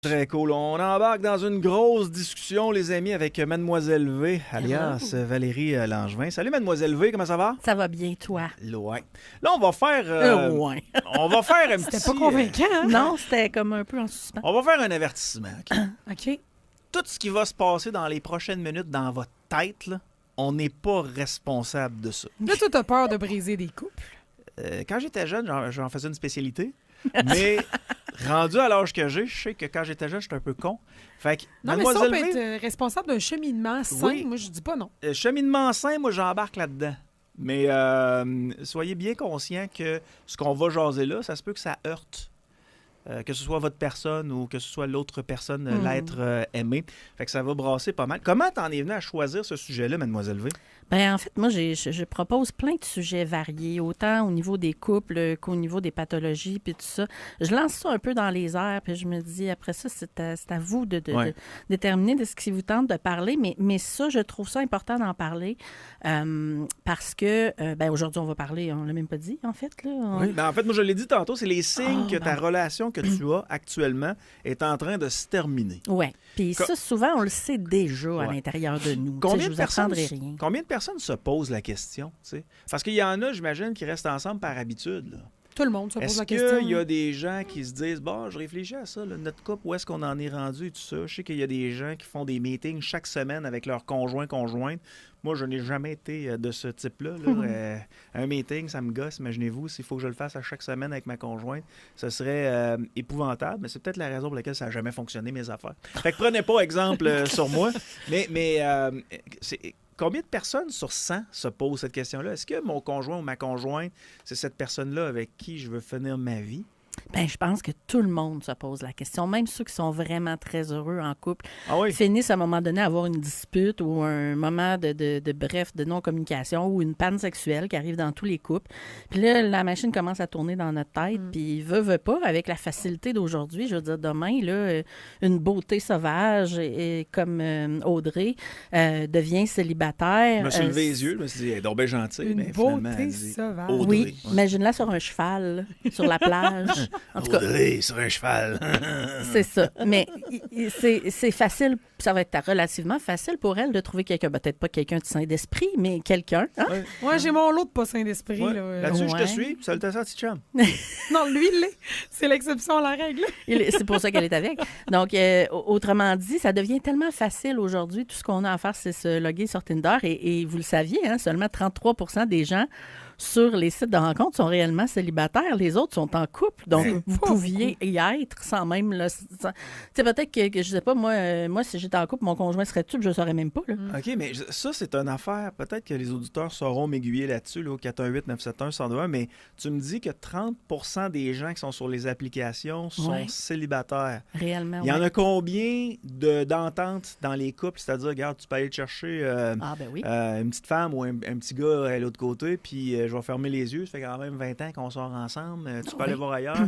Très cool. On embarque dans une grosse discussion, les amis, avec Mademoiselle V, alias Valérie Langevin. Salut, Mademoiselle V, comment ça va? Ça va bien, toi? Ouais. Là, on va faire... Ouais. On va faire un petit... C'était pas convaincant, hein? Non, c'était comme un peu en suspens. On va faire un avertissement, OK? OK. Tout ce qui va se passer dans les prochaines minutes dans votre tête, là, on n'est pas responsable de ça. Là, toi, t'as peur de briser des couples. Quand j'étais jeune, j'en faisais une spécialité. Mais rendu à l'âge que j'ai, je sais que quand j'étais jeune, j'étais un peu con. Fait que, Non, mais ça, on Mademoiselle peut V, être responsable d'un cheminement sain. Oui. Moi, je dis pas non. cheminement sain, moi, j'embarque là-dedans. Mais soyez bien conscient que ce qu'on va jaser là, ça se peut que ça heurte. Que ce soit votre personne ou que ce soit l'autre personne, l'être aimé. Fait que ça va brasser pas mal. Comment t'en es venu à choisir ce sujet-là, Mademoiselle V? Ben, en fait, moi, je propose plein de sujets variés, autant au niveau des couples qu'au niveau des pathologies, puis tout ça. Je lance ça un peu dans les airs, puis je me dis, après ça, c'est à vous de déterminer de ce qui vous tente de parler. Mais ça, je trouve ça important d'en parler parce que, aujourd'hui, on va parler, on l'a même pas dit, en fait. Là, Oui, ben en fait, moi, je l'ai dit tantôt, c'est les signes que ta relation que tu as actuellement est en train de se terminer. Oui. Puis ça, souvent, on le sait déjà à l'intérieur de nous. Je vous apprendrai rien. Combien de personnes se posent la question? T'sais? Parce qu'il y en a, j'imagine, qui restent ensemble par habitude. Là. Tout le monde se pose Est-ce la question. qu'il y a des gens qui se disent, bon, je réfléchis à ça, là, notre couple, où est-ce qu'on en est rendu et tout ça? Je sais qu'il y a des gens qui font des meetings chaque semaine avec leurs conjoints. Moi, je n'ai jamais été de ce type-là. Là. Un meeting, ça me gosse, imaginez-vous, s'il faut que je le fasse à chaque semaine avec ma conjointe, ce serait épouvantable, mais c'est peut-être la raison pour laquelle ça n'a jamais fonctionné, mes affaires. Fait que prenez pas exemple sur moi, mais combien de personnes sur 100 se posent cette question-là? Est-ce que mon conjoint ou ma conjointe, c'est cette personne-là avec qui je veux finir ma vie? Ben, je pense que tout le monde se pose la question, même ceux qui sont vraiment très heureux en couple, finissent à un moment donné à avoir une dispute ou un moment de non-communication ou une panne sexuelle qui arrive dans tous les couples. Puis là, la machine commence à tourner dans notre tête, puis veut pas, avec la facilité d'aujourd'hui, je veux dire, demain, là, une beauté sauvage comme Audrey devient célibataire. Je me suis levé les yeux, je me suis dit, elle est donc bien gentille, mais finalement, elle dit sauvage. Audrey. Oui, imagine-la sur un cheval, là, sur la plage. En tout cas, Audrey sur un cheval. c'est ça. Mais c'est facile, ça va être relativement facile pour elle de trouver quelqu'un, peut-être pas quelqu'un de sain d'esprit, mais quelqu'un. Hein? Ouais, j'ai mon lot de pas sain d'esprit. Ouais. Là. Là-dessus, je te suis. Salutations, petit chum. Non, lui, il l'est. C'est l'exception à la règle. C'est pour ça qu'elle est avec. Donc, autrement dit, ça devient tellement facile aujourd'hui. Tout ce qu'on a à faire, c'est se loguer sur Tinder. Et vous le saviez, hein, seulement 33% des gens sur les sites de rencontres sont réellement célibataires. Les autres sont en couple. Donc, vous pouviez y être sans même... Tu sais, peut-être que, je sais pas, moi, si j'étais en couple, mon conjoint serait dessus, je ne saurais même pas. Là. OK, mais ça, c'est une affaire. Peut-être que les auditeurs sauront m'aiguiller là-dessus, là, au 418-971-1021, mais tu me dis que 30% des gens qui sont sur les applications sont célibataires. Réellement, Il y en a combien d'ententes dans les couples? C'est-à-dire, regarde, tu peux aller te chercher une petite femme ou un petit gars à l'autre côté, puis je vais fermer les yeux. Ça fait quand même 20 ans qu'on sort ensemble. Tu peux aller voir ailleurs.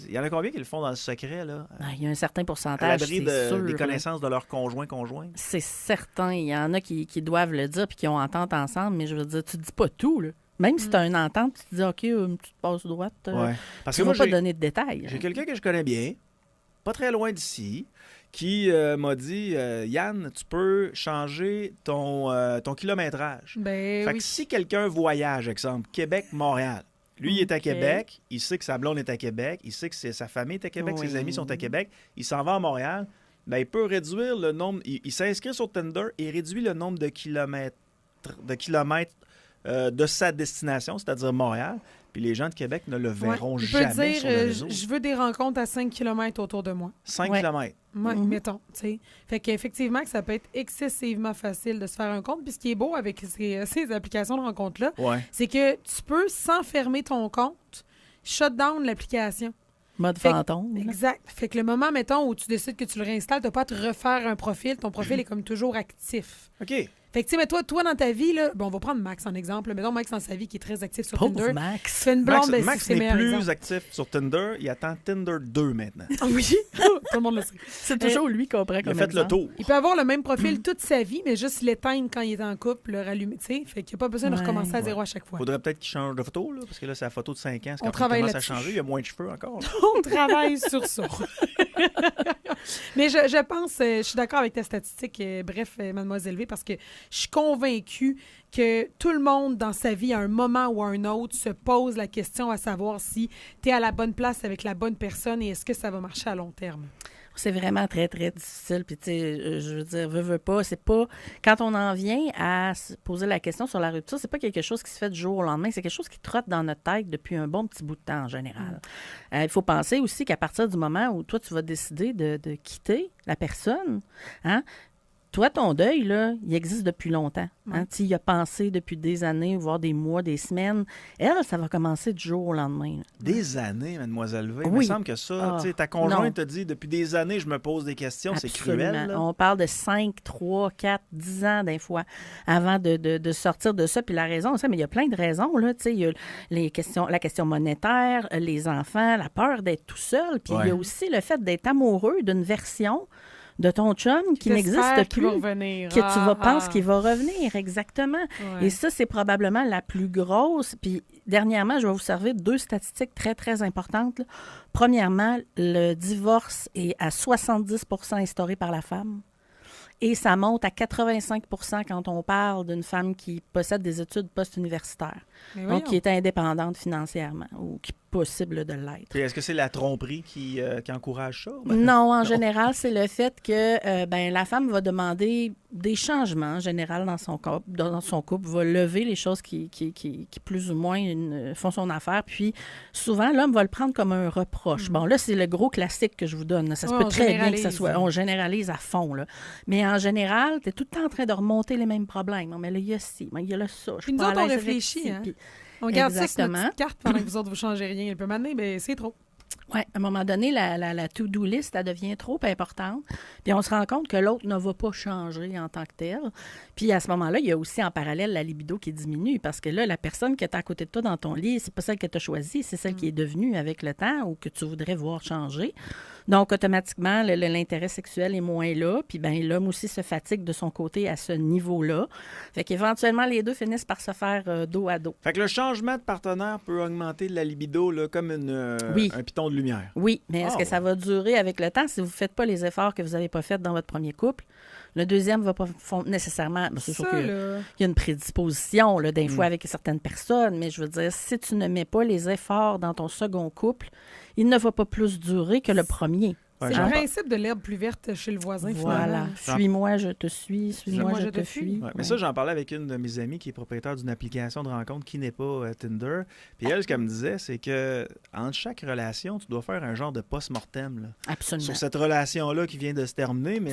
Il y en a combien qui le font dans le secret, là? Il y a un certain À pourcentage, l'abri c'est sûr. des connaissances de leurs conjoints. C'est certain. Il y en a qui doivent le dire puis qui ont entente ensemble, mais je veux dire, tu dis pas tout, là. Même si tu as une entente, tu te dis, OK, une petite passe droite, Parce tu que ne moi, vas pas donner de détails. J'ai quelqu'un que je connais bien, pas très loin d'ici, qui m'a dit, Yann, tu peux changer ton kilométrage. Fait que si quelqu'un voyage, exemple, Québec-Montréal, lui, il est à Québec, il sait que sa blonde est à Québec, il sait que sa famille est à Québec, ses amis sont à Québec, il s'en va à Montréal, ben, il peut réduire le nombre, il s'inscrit sur Tinder et réduit le nombre de kilomètres de sa destination, c'est-à-dire Montréal, puis les gens de Québec ne le verront jamais sur le réseau. Je veux des rencontres à 5 km autour de moi. 5 km. Oui, mettons, tu sais. Fait qu'effectivement, que ça peut être excessivement facile de se faire un compte. Puis ce qui est beau avec ces applications de rencontres-là, c'est que tu peux, sans fermer ton compte, shut down l'application. Mode fantôme. Exact. Fait que le moment, mettons, où tu décides que tu le réinstalles, tu n'as pas à te refaire un profil. Ton profil est comme toujours actif. OK. Fait que, tu sais, mais toi, dans ta vie, là, bon, on va prendre Max en exemple. Mettons Max dans sa vie qui est très actif sur Tinder. Max. Fait une blonde, Max c'est n'est plus exemple. actif sur Tinder. Il attend Tinder 2 maintenant. Ah oui? Tout le monde le sait. C'est toujours lui qu'on prend comme Il a fait le tour. Il peut avoir le même profil toute sa vie, mais juste l'éteindre quand il est en couple, le rallumer, tu sais. Fait qu'il n'y a pas besoin de recommencer à zéro à chaque fois. Faudrait peut-être qu'il change de photo, là, parce que là, c'est la photo de 5 ans. On travaille commence à là-dessus. changer. Il y a moins de cheveux encore. On travaille sur ça. Mais je pense, je suis d'accord avec ta statistique, Mademoiselle V, parce que je suis convaincue que tout le monde dans sa vie, à un moment ou à un autre, se pose la question à savoir si tu es à la bonne place avec la bonne personne et est-ce que ça va marcher à long terme. C'est vraiment très, très difficile. Puis, tu sais, je veux dire, veux pas. C'est pas. Quand on en vient à se poser la question sur la rupture, c'est pas quelque chose qui se fait du jour au lendemain. C'est quelque chose qui trotte dans notre tête depuis un bon petit bout de temps en général. Il faut penser aussi qu'à partir du moment où toi, tu vas décider de quitter la personne, hein, toi, ton deuil, là, il existe depuis longtemps. Hein? Tu y as pensé depuis des années, voire des mois, des semaines. Elle, ça va commencer du jour au lendemain. Là. Des années, Mademoiselle V. Oui. Il me semble que ça, ta conjointe te dit, depuis des années, je me pose des questions. Absolument. C'est cruel. Là. On parle de 5, 3, 4, 10 ans des fois avant de sortir de ça. Puis la raison, mais il y a plein de raisons. Là. Il y a la question monétaire, les enfants, la peur d'être tout seul. Puis il y a aussi le fait d'être amoureux d'une version de ton chum qui n'existe plus, que tu vas penser qu'il va revenir, exactement. Ouais. Et ça, c'est probablement la plus grosse. Puis, dernièrement, je vais vous servir 2 statistiques très, très importantes. Là. Premièrement, le divorce est à 70 % instauré par la femme. Et ça monte à 85 % quand on parle d'une femme qui possède des études post-universitaires, donc qui est indépendante financièrement ou qui est possible de l'être. Et est-ce que c'est la tromperie qui encourage ça? Non, en général, c'est le fait que la femme va demander des changements en général dans son couple, va lever les choses qui plus ou moins font son affaire, puis souvent, l'homme va le prendre comme un reproche. Bon, là, c'est le gros classique que je vous donne. Ça se peut très bien que ça soit... On généralise à fond, là. Mais en général, tu es tout le temps en train de remonter les les mêmes problèmes. Mais là, il y a ci, mais il y a là ça. Puis nous autres, on réfléchit, hein? On garde ça sur notre petite carte pendant que vous autres, vous changez rien. Puis maintenant, c'est trop. Oui, à un moment donné, la to-do list, elle devient trop importante. Puis on se rend compte que l'autre ne va pas changer en tant que tel. Puis à ce moment-là, il y a aussi en parallèle la libido qui diminue parce que là, la personne qui est à côté de toi dans ton lit, c'est pas celle que tu as choisie, c'est celle qui est devenue avec le temps ou que tu voudrais voir changer. Donc, automatiquement, l'intérêt sexuel est moins là. Puis l'homme aussi se fatigue de son côté à ce niveau-là. Fait qu'éventuellement, les deux finissent par se faire dos à dos. Fait que le changement de partenaire peut augmenter la libido là, comme un piton de lumière. Oui, mais est-ce que ça va durer avec le temps si vous ne faites pas les efforts que vous n'avez pas faits dans votre premier couple? Le deuxième ne va pas nécessairement... c'est sûr qu'il y a une prédisposition là, des fois avec certaines personnes, mais je veux dire, si tu ne mets pas les efforts dans ton second couple, il ne va pas plus durer que le premier. C'est le principe de l'herbe plus verte chez le voisin. Voilà. Suis-moi, je te suis. Suis-moi, je te fuis. Ouais. Mais ça, j'en parlais avec une de mes amies qui est propriétaire d'une application de rencontre qui n'est pas Tinder. Puis elle, ce qu'elle me disait, c'est que entre chaque relation, tu dois faire un genre de post-mortem. Là, absolument. sur cette relation-là qui vient de se terminer, mais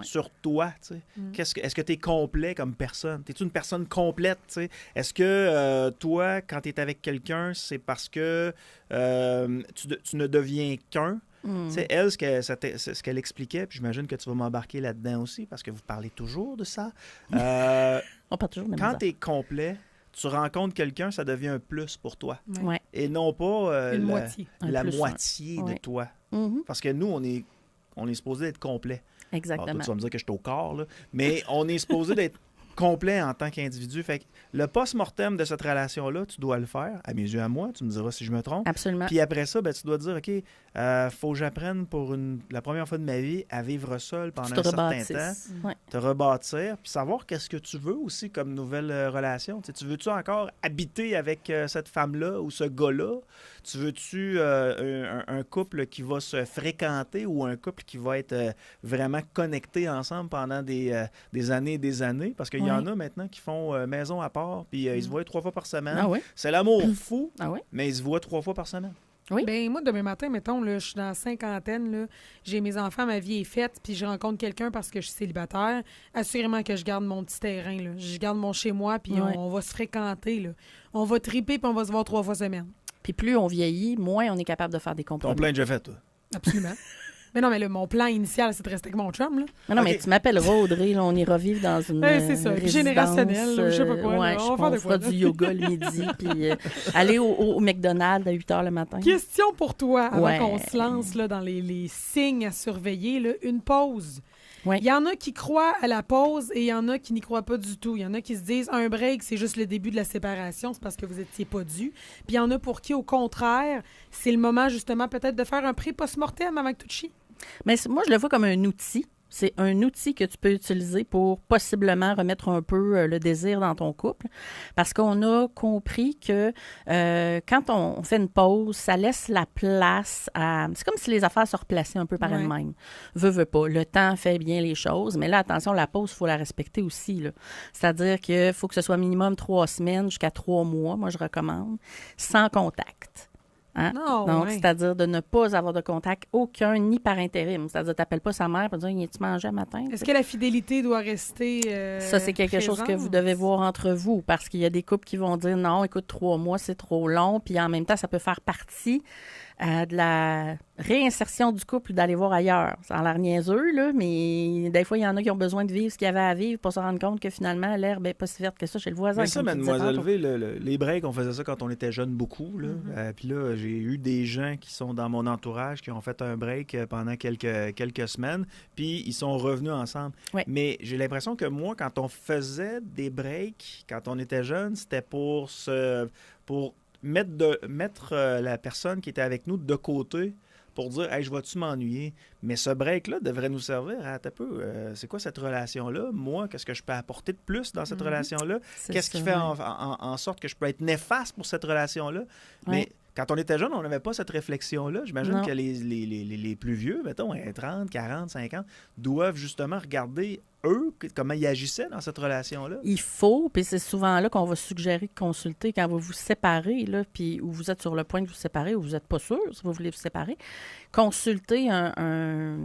sur toi. Tu sais. Est-ce que tu es complet comme personne? Es-tu une personne complète? Tu sais? Est-ce que toi, quand tu es avec quelqu'un, c'est parce que tu ne deviens qu'un? Elle, ce qu'elle expliquait, puis j'imagine que tu vas m'embarquer là-dedans aussi, parce que vous parlez toujours de ça. On parle toujours de quand tu es complet, tu rencontres quelqu'un, ça devient un plus pour toi. Ouais. Et non pas la moitié de ouais. toi. Parce que nous, on est supposé être complet. Exactement. Alors, toi, tu vas me dire que je suis au corps, là, mais on est supposé d'être complet en tant qu'individu. Fait que le post-mortem de cette relation-là, tu dois le faire, à mes yeux, à moi. Tu me diras si je me trompe. Absolument. Puis après ça, tu dois te dire, OK, faut que j'apprenne pour la première fois de ma vie à vivre seul pendant un certain temps. Te rebâtir, puis savoir qu'est-ce que tu veux aussi comme nouvelle relation. Tu veux-tu encore habiter avec cette femme-là ou ce gars-là? Tu veux-tu un couple qui va se fréquenter ou un couple qui va être vraiment connecté ensemble pendant des années et des années? Parce qu'il y en a maintenant qui font maison à part, puis ils se voient 3 fois par semaine. Ah oui? C'est l'amour fou, oui? mais ils se voient 3 fois par semaine. Oui. Ben moi, demain matin, mettons, là, je suis dans la cinquantaine, là, j'ai mes enfants, ma vie est faite, puis je rencontre quelqu'un parce que je suis célibataire. Assurément que je garde mon petit terrain, là. Je garde mon chez-moi, puis on va se fréquenter, là. On va triper, puis on va se voir 3 fois semaine. Puis plus on vieillit, moins on est capable de faire des compromis. Ton plein déjà fait, toi. Absolument. Mais non, mais là, mon plan initial, c'est de rester avec mon chum, là. Non, mais tu m'appelleras Audrey, là, on ira vivre dans une c'est ça, générationnel, je sais pas quoi. On fera du yoga le midi, puis aller au McDonald's à 8 h le matin. Question pour toi, avant qu'on se lance là, dans les signes à surveiller, là, une pause. Ouais. Il y en a qui croient à la pause et il y en a qui n'y croient pas du tout. Il y en a qui se disent un break, c'est juste le début de la séparation, c'est parce que vous n'étiez pas dû. Puis il y en a pour qui, au contraire, c'est le moment justement peut-être de faire un pré-post-mortem avant que tout chie. Mais moi, je le vois comme un outil. C'est un outil que tu peux utiliser pour possiblement remettre un peu le désir dans ton couple. Parce qu'on a compris que quand on fait une pause, ça laisse la place à... C'est comme si les affaires se replaçaient un peu par elles-mêmes. Veux pas. Le temps fait bien les choses. Mais là, attention, la pause, il faut la respecter aussi, là. C'est-à-dire qu'il faut que ce soit minimum 3 semaines jusqu'à 3 mois, moi, je recommande, sans contact. Hein? Donc, c'est-à-dire de ne pas avoir de contact aucun, ni par intérim. C'est-à-dire, tu n'appelles pas sa mère pour dire « Y a-tu mangé à matin? » Est-ce que la fidélité doit rester Ça, c'est quelque chose que vous devez voir entre vous, parce qu'il y a des couples qui vont dire « Non, écoute, 3 mois, c'est trop long. » Puis en même temps, ça peut faire partie de la réinsertion du couple d'aller voir ailleurs. Ça a l'air niaiseux, là, mais des fois, il y en a qui ont besoin de vivre ce qu'il y avait à vivre pour se rendre compte que finalement, l'herbe n'est pas si verte que ça chez le voisin. Mais ça, Mademoiselle V, les breaks, on faisait ça quand on était jeunes beaucoup. Puis là, j'ai eu des gens qui sont dans mon entourage qui ont fait un break pendant quelques semaines, puis ils sont revenus ensemble. Oui. Mais j'ai l'impression que moi, quand on faisait des breaks, quand on était jeune, c'était pour mettre la personne qui était avec nous de côté pour dire « Hey, je vais-tu m'ennuyer? » Mais ce break-là devrait nous servir à un peu. C'est quoi cette relation-là? Moi, qu'est-ce que je peux apporter de plus dans cette relation-là? Qu'est-ce qui fait en sorte que je peux être néfaste pour cette relation-là? Mais quand on était jeune, on n'avait pas cette réflexion-là. J'imagine que les plus vieux, mettons, 30, 40, 50, doivent justement regarder eux, comment ils agissaient dans cette relation-là. Il faut, puis c'est souvent là qu'on va suggérer de consulter quand vous vous séparez, là, puis où vous êtes sur le point de vous séparer, ou vous n'êtes pas sûr si vous voulez vous séparer. Consulter un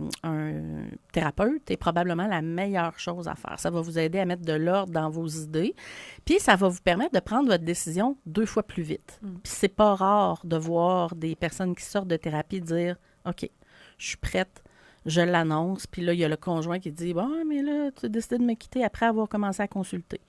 thérapeute est probablement la meilleure chose à faire. Ça va vous aider à mettre de l'ordre dans vos idées, puis ça va vous permettre de prendre votre décision 2 fois plus vite. Puis c'est pas rare de voir des personnes qui sortent de thérapie dire « OK, je suis prête, je l'annonce. » Puis là, il y a le conjoint qui dit « Bon, mais là, tu as décidé de me quitter après avoir commencé à consulter.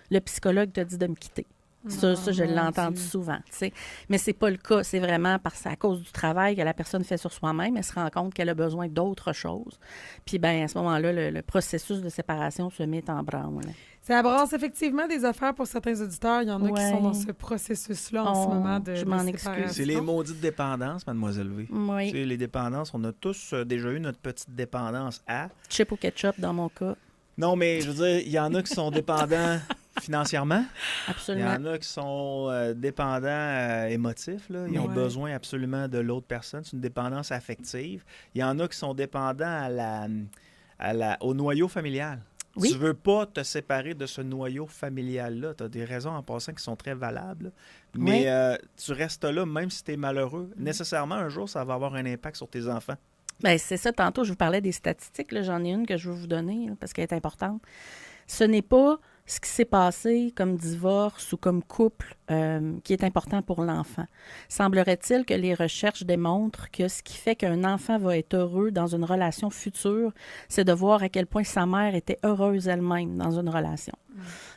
Le psychologue t'a dit de me quitter. » Ça, je l'ai entendu souvent, tu sais. Mais c'est pas le cas. C'est vraiment parce que c'est à cause du travail que la personne fait sur soi-même. Elle se rend compte qu'elle a besoin d'autre chose. Puis, bien, à ce moment-là, le processus de séparation se met en branle. Ça brasse effectivement des affaires pour certains auditeurs. Il y en a qui sont dans ce processus-là en ce moment de je m'en excuse. C'est les maudites dépendances, Mademoiselle V. Oui. Les dépendances, on a tous déjà eu notre petite dépendance à... Chip au ketchup, dans mon cas. Non, mais je veux dire, il y en a qui sont dépendants financièrement. Absolument. Il y en a qui sont dépendants émotifs. Là. Ils ont besoin absolument de l'autre personne. C'est une dépendance affective. Il y en a qui sont dépendants au noyau familial. Oui. Tu ne veux pas te séparer de ce noyau familial-là. Tu as des raisons en passant qui sont très valables. Mais tu restes là même si tu es malheureux. Nécessairement, un jour, ça va avoir un impact sur tes enfants. Bien, c'est ça. Tantôt, je vous parlais des statistiques. Là. J'en ai une que je veux vous donner là, parce qu'elle est importante. Ce n'est pas ce qui s'est passé comme divorce ou comme couple qui est important pour l'enfant. Semblerait-il que les recherches démontrent que ce qui fait qu'un enfant va être heureux dans une relation future, c'est de voir à quel point sa mère était heureuse elle-même dans une relation.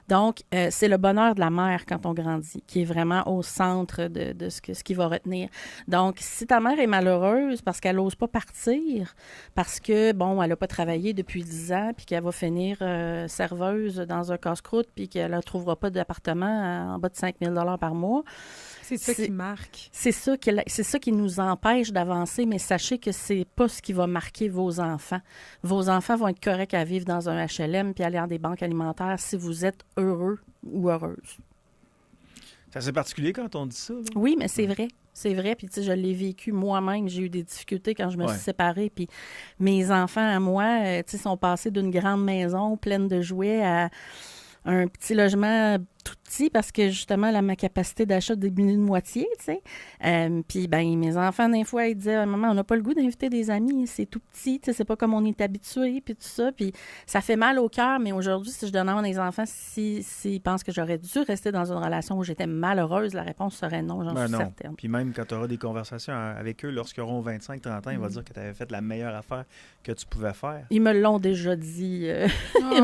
Donc, c'est le bonheur de la mère quand on grandit, qui est vraiment au centre de ce qui va retenir. Donc, si ta mère est malheureuse parce qu'elle n'ose pas partir, parce que, bon, elle n'a pas travaillé depuis 10 ans, puis qu'elle va finir serveuse dans un casse-croûte, puis qu'elle ne trouvera pas d'appartement en bas de 5 000 $ par mois. C'est ça qui marque. C'est ça qui nous empêche d'avancer, mais sachez que c'est pas ce qui va marquer vos enfants. Vos enfants vont être corrects à vivre dans un HLM puis aller dans des banques alimentaires si vous êtes heureux ou heureuse. C'est assez particulier quand on dit ça. Là. Oui, mais c'est vrai. C'est vrai, puis tu sais, je l'ai vécu moi-même. J'ai eu des difficultés quand je me suis séparée, puis mes enfants à moi, tu sais, sont passés d'une grande maison pleine de jouets à un petit logement tout petit parce que, justement, ma capacité d'achat diminué de moitié, tu sais. Puis, ben mes enfants, des fois, ils disaient « Maman, on n'a pas le goût d'inviter des amis, c'est tout petit, tu sais, c'est pas comme on est habitué, puis tout ça. » Puis ça fait mal au cœur, mais aujourd'hui, si je demande à mes enfants s'ils pensent que j'aurais dû rester dans une relation où j'étais malheureuse, la réponse serait non, j'en suis certaine. Puis même quand tu auras des conversations avec eux, lorsqu'ils auront 25-30 ans, ils vont dire que tu avais fait la meilleure affaire que tu pouvais faire. Ils me l'ont déjà dit.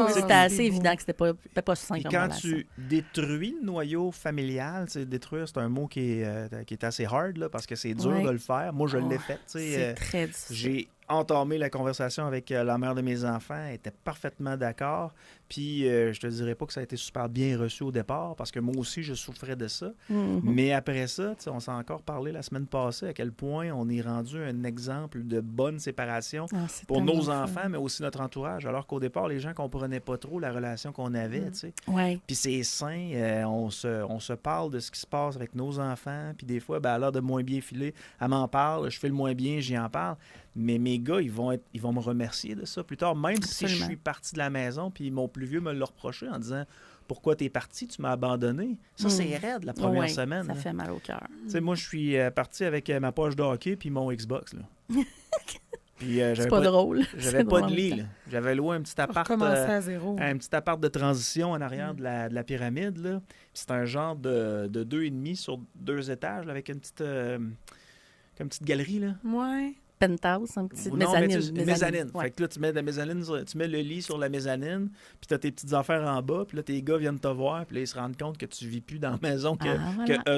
C'était assez évident que c'était pas simple. Puis quand tu détruis le noyau familial, détruire, c'est un mot qui est assez hard, là, parce que c'est dur de le faire. Moi, je l'ai fait. C'est très difficile. J'ai entamé la conversation avec la mère de mes enfants. Elle était parfaitement d'accord. Puis, je te dirais pas que ça a été super bien reçu au départ, parce que moi aussi, je souffrais de ça. Mm-hmm. Mais après ça, on s'est encore parlé la semaine passée à quel point on est rendu un exemple de bonne séparation pour nos enfants, mais aussi notre entourage. Alors qu'au départ, les gens ne comprenaient pas trop la relation qu'on avait. Ouais. Puis c'est sain. On se parle de ce qui se passe avec nos enfants. Puis des fois, à l'heure de moins bien filer, elle m'en parle. Je fais le moins bien, j'y en parle. Mais mes gars, ils vont me remercier de ça plus tard, même Absolument. Si je suis parti de la maison, puis mon plus vieux me l'a reproché en disant « Pourquoi t'es parti? Tu m'as abandonné. » Ça, c'est raide la première semaine. Ça fait mal au cœur. Moi, je suis parti avec ma poche de hockey puis mon Xbox. Là. Puis, c'est pas drôle. J'avais pas de lit. Là. J'avais loué un petit appart. À zéro. Un petit appart de transition en arrière de la pyramide. Là. C'est un genre de 2,5 sur 2 étages là, avec une petite galerie. Là. Ouais. Penthouse, un petit mezzanine. Mezzanine. Ouais. Fait que là, tu mets la mezzanine, tu mets le lit sur la mezzanine, puis tu as tes petites affaires en bas, puis là, tes gars viennent te voir, puis là, ils se rendent compte que tu vis plus dans la maison que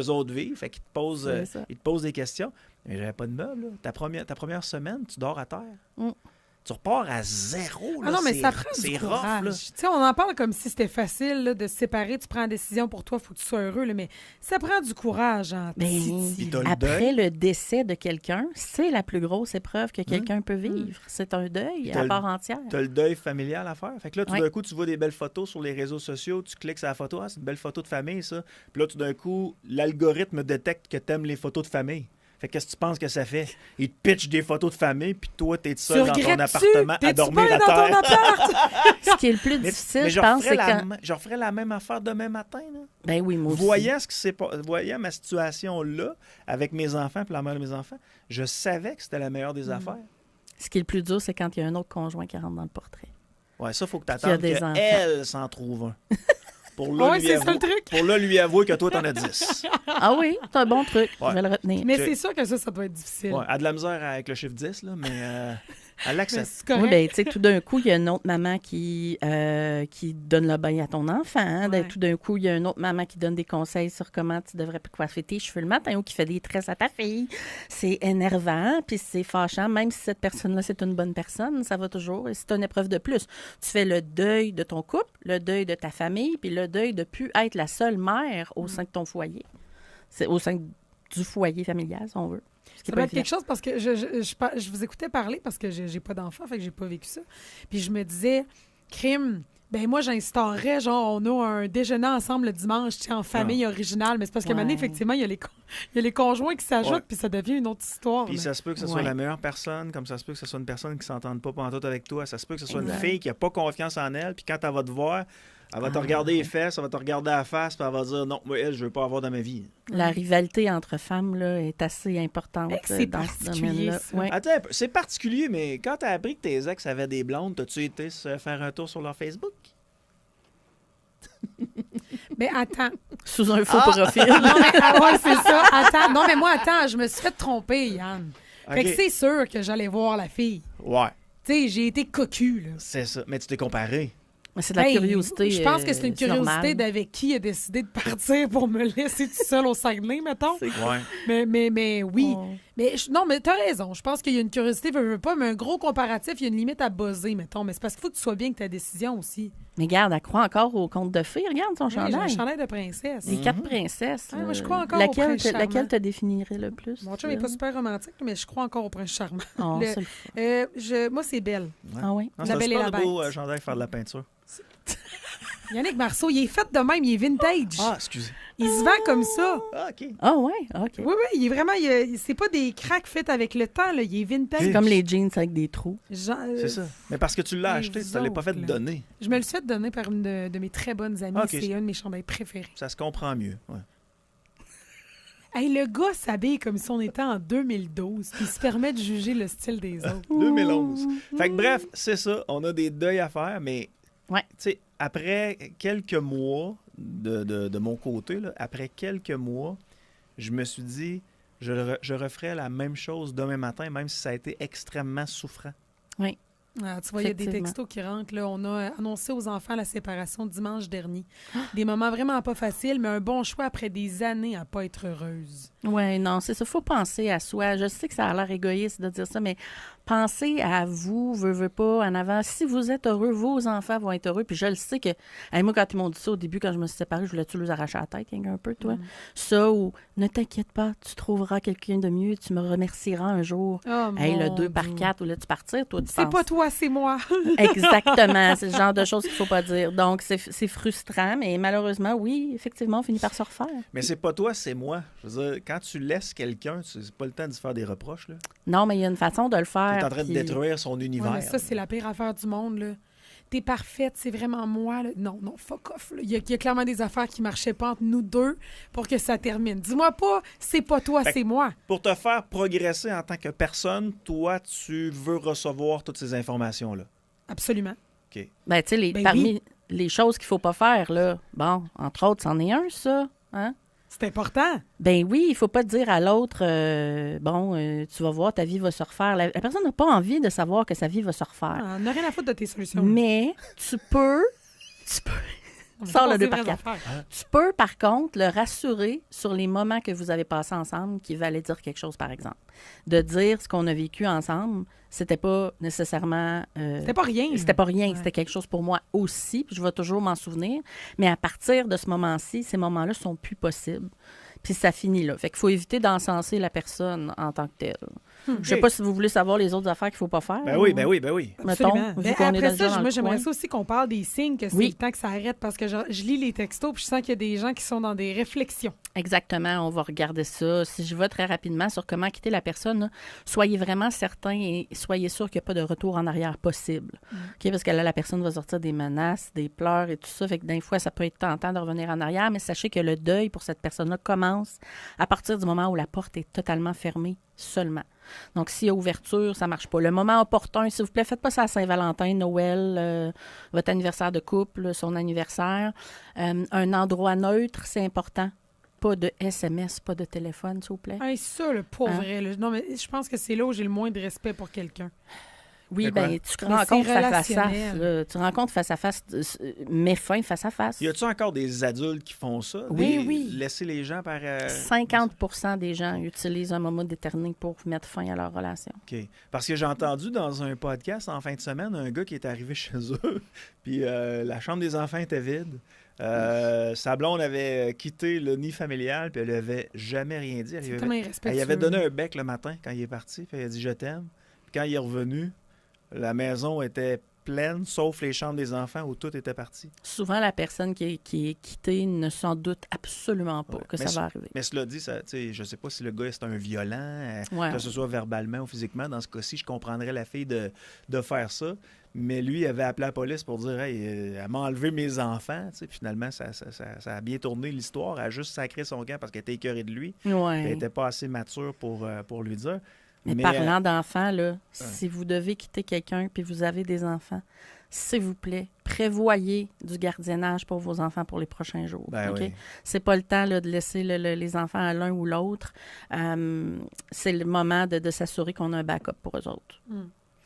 eux autres vivent. Fait qu'ils te posent des questions. Mais j'avais pas de meubles. Là. Ta première semaine, tu dors à terre. Tu repars à zéro. Là. Non, mais ça prend du courage. On en parle comme si c'était facile là, de se séparer. Tu prends la décision pour toi, il faut que tu sois heureux. Là, mais ça prend du courage. Après le décès de quelqu'un, c'est la plus grosse épreuve que quelqu'un peut vivre. C'est un deuil à part entière. Tu as le deuil familial à faire. Fait que là, tout d'un coup, tu vois des belles photos sur les réseaux sociaux. Tu cliques sur la photo. Ah, c'est une belle photo de famille, ça. Puis là, tout d'un coup, l'algorithme détecte que tu aimes les photos de famille. Fait qu'est-ce que tu penses que ça fait? Il te pitch des photos de famille, puis toi, t'es seul dans ton appartement à dormir à terre. Ce qui est le plus difficile, je pense, c'est quand... Je referais la même affaire demain matin. Là. Ben oui, moi aussi. Voyant ma situation là, avec mes enfants puis la mère de mes enfants, je savais que c'était la meilleure des affaires. Ce qui est le plus dur, c'est quand il y a un autre conjoint qui rentre dans le portrait. Ouais, ça, il faut que tu attendes qu'elle s'en trouve un. Pour là, lui avouer que toi, t'en as 10. Ah oui, c'est un bon truc. Ouais. Je vais le retenir. Mais c'est sûr que ça doit être difficile. Ouais, elle a de la misère avec le chiffre 10, là, mais elle l'accepte. Oui, bien, tu sais, tout d'un coup, il y a une autre maman qui donne le bain à ton enfant. Hein? Ouais. Tout d'un coup, il y a une autre maman qui donne des conseils sur comment tu devrais coiffer tes cheveux le matin ou qui fait des tresses à ta fille. C'est énervant, puis c'est fâchant. Même si cette personne-là, c'est une bonne personne, ça va toujours. Et c'est une épreuve de plus. Tu fais le deuil de ton couple, le deuil de ta famille, puis le deuil de plus être la seule mère au sein de ton foyer. C'est au sein du foyer familial, si on veut. Ça doit être quelque chose parce que je vous écoutais parler parce que j'ai pas d'enfant, fait que j'ai pas vécu ça. Puis je me disais, crime, ben moi j'instaurerais, genre, on a un déjeuner ensemble le dimanche, en famille originale, mais c'est parce que maintenant, effectivement, il y a les conjoints qui s'ajoutent, puis ça devient une autre histoire. Puis ça se peut que ce soit la meilleure personne, comme ça se peut que ce soit une personne qui s'entende pas pantoute avec toi, ça se peut que ce soit une fille qui a pas confiance en elle, puis quand elle va te voir, elle va te regarder les fesses, elle va te regarder à la face, puis elle va dire « Non, moi, elle, je veux pas avoir dans ma vie. » La rivalité entre femmes là, est assez importante dans ce domaine-là. Ouais. Attends, c'est particulier, mais quand tu as appris que tes ex avaient des blondes, as-tu été faire un tour sur leur Facebook? Mais attends. Sous un faux profil. Oui, c'est ça. Attends. Non, mais moi, je me suis fait tromper, Yann. Fait que c'est sûr que j'allais voir la fille. Ouais. Tu sais, j'ai été cocu, là. C'est ça. Mais tu t'es comparé. Mais c'est de la curiosité. Je pense que c'est une curiosité d'avec qui il a décidé de partir pour me laisser tout seul au Saguenay, mettons. Ouais. Mais oui. Oh. Mais non, mais t'as raison. Je pense qu'il y a une curiosité, veux pas, mais un gros comparatif, il y a une limite à buzzer, mettons. Mais c'est parce qu'il faut que tu sois bien avec ta décision aussi. Mais regarde, elle croit encore au conte de fées. Regarde son chandail. J'ai un chandail de princesse. Les 4 princesses. Moi, je crois encore au prince charmant. Laquelle te définirait le plus? Mon chum n'est pas super romantique, mais je crois encore au prince charmant. Oh, moi, c'est Belle. Ouais. Ah oui? La Belle et la Bête. C'est un beau chandail faire de la peinture. Yannick Marceau, il est fait de même, il est vintage. Ah, excusez. Il se vend comme ça. Ah, OK. Ah, ouais, OK. Oui, il est vraiment... c'est pas des cracks faits avec le temps, là, il est vintage. C'est comme les jeans avec des trous. C'est ça. Mais parce que tu l'as acheté, tu ne l'as pas fait donner. Je me le suis fait donner par une de mes très bonnes amies. Okay. C'est un de mes chandails préférés. Ça se comprend mieux, ouais. Hey, le gars s'habille comme si on était en 2012, puis il se permet de juger le style des autres. 2011. Fait que bref, c'est ça. On a des deuils à faire, mais... Ouais. Tu sais, après quelques mois, de mon côté, là, après quelques mois, je me suis dit, je referais la même chose demain matin, même si ça a été extrêmement souffrant. Oui. Ah, tu vois, il y a des textos qui rentrent. Là. On a annoncé aux enfants la séparation dimanche dernier. Des moments vraiment pas faciles, mais un bon choix après des années à pas être heureuse. Oui, non, c'est ça. Il faut penser à soi. Je sais que ça a l'air égoïste de dire ça, mais pensez à vous, veut pas, en avant. Si vous êtes heureux, vos enfants vont être heureux. Puis je le sais que... moi, quand ils m'ont dit ça au début, quand je me suis séparée, je voulais-tu leur arracher la tête un peu, toi? Ça, ou ne t'inquiète pas, tu trouveras quelqu'un de mieux, tu me remercieras un jour. Le 2x4, ou là, tu partir, toi, tu c'est penses. Pas toi, c'est moi. Exactement. C'est le genre de choses qu'il faut pas dire. Donc, c'est frustrant, mais malheureusement, oui, effectivement, on finit par se refaire. Mais c'est pas toi, c'est moi. Je veux dire, quand tu laisses quelqu'un, c'est pas le temps de se faire des reproches, là. Non, mais il y a une façon de le faire. T'es en train de détruire son univers. Ouais, mais ça, c'est la pire affaire du monde, là. T'es parfaite, c'est vraiment moi. Là. Non, fuck off. Il y a clairement des affaires qui marchaient pas entre nous deux pour que ça termine. Dis-moi pas, c'est pas toi, c'est moi. Pour te faire progresser en tant que personne, toi, tu veux recevoir toutes ces informations-là. Absolument. OK. Ben, tu sais, parmi les choses qu'il faut pas faire, là, bon, entre autres, c'en est un, ça, hein? C'est important. Ben oui, il faut pas dire à l'autre, tu vas voir, ta vie va se refaire. La personne n'a pas envie de savoir que sa vie va se refaire. On n'a rien à foutre de tes solutions. Mais tu peux sors le 2x4. Tu peux, par contre, le rassurer sur les moments que vous avez passés ensemble qui valaient dire quelque chose, par exemple. De dire ce qu'on a vécu ensemble, c'était pas nécessairement... c'était pas rien. C'était pas rien. Ouais. C'était quelque chose pour moi aussi, puis je vais toujours m'en souvenir. Mais à partir de ce moment-ci, ces moments-là sont plus possibles. Puis ça finit là. Fait qu'il faut éviter d'encenser la personne en tant que telle. Je sais pas si vous voulez savoir les autres affaires qu'il faut pas faire. Ben oui. Mettons, après ça, moi, j'aimerais ça aussi qu'on parle des signes que c'est le temps que ça arrête parce que je lis les textos puis je sens qu'il y a des gens qui sont dans des réflexions. Exactement. On va regarder ça. Si je vais très rapidement sur comment quitter la personne, là, soyez vraiment certains et soyez sûrs qu'il n'y a pas de retour en arrière possible. Okay? Parce que là, la personne va sortir des menaces, des pleurs et tout ça. Fait que des fois, ça peut être tentant de revenir en arrière, mais sachez que le deuil pour cette personne-là commence à partir du moment où la porte est totalement fermée seulement. Donc, s'il y a ouverture, ça ne marche pas. Le moment opportun, s'il vous plaît, faites pas ça à Saint-Valentin, Noël, votre anniversaire de couple, son anniversaire. Un endroit neutre, c'est important. Pas de SMS, pas de téléphone, s'il vous plaît. Hey, ça, le pauvre vrai. Non, mais je pense que c'est là où j'ai le moins de respect pour quelqu'un. Oui, bien, tu te rencontres face à face. Tu rencontres face à face, mets fin face à face. Y a-tu encore des adultes qui font ça? Oui. Laisser les gens par... 50% des gens utilisent un moment déterminé pour mettre fin à leur relation. OK. Parce que j'ai entendu dans un podcast en fin de semaine un gars qui est arrivé chez eux, puis la chambre des enfants était vide. Sa blonde avait quitté le nid familial, puis elle lui avait jamais rien dit. Elle avait donné un bec le matin quand il est parti, puis elle a dit « je t'aime ». Puis quand il est revenu, la maison était pleine, sauf les chambres des enfants où tout était parti. Souvent, la personne qui est quittée ne s'en doute absolument pas que ça va arriver. Mais cela dit, je ne sais pas si le gars est un violent, que ce soit verbalement ou physiquement. Dans ce cas-ci, je comprendrais la fille de faire ça. Mais lui, il avait appelé la police pour dire « Hey, elle m'a enlevé mes enfants. » Puis finalement, ça a bien tourné l'histoire. Elle a juste sacré son camp parce qu'elle était écœurée de lui. Elle n'était pas assez mature pour lui dire. Mais parlant d'enfants, là, si vous devez quitter quelqu'un puis vous avez des enfants, s'il vous plaît, prévoyez du gardiennage pour vos enfants pour les prochains jours. Okay? C'est pas le temps là, de laisser les enfants à l'un ou l'autre. C'est le moment de s'assurer qu'on a un backup pour eux autres.